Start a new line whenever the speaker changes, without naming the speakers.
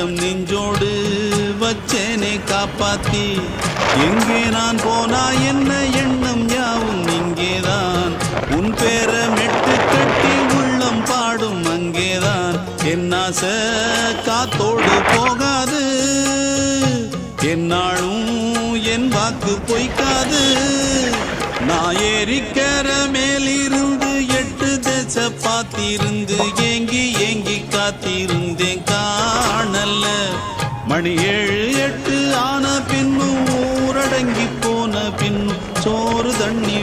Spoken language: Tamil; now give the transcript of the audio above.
கண்டம் நெஞ்சோடு வச்சேனே காப்பாத்தி. எங்கே நான் போனா என்ன எண்ணம் யாவும் இங்கேதான். உன் பேர மெட்டு கட்டி உள்ளம் பாடும் அங்கேதான். என் ஆசை காத்தோடு போகாது, என்னாலும் என் வாக்கு பொய்க்காது. நான் ஏறிக்கிற மேலிருந்து 8 தேச பார்த்திருந்து ஏங்கி ஏங்கி காத்திருந்தேன் காணல்ல. மணி 7 8 ஆன பின்னும் ஊரடங்கி போன பின்னும் சோறு தண்ணி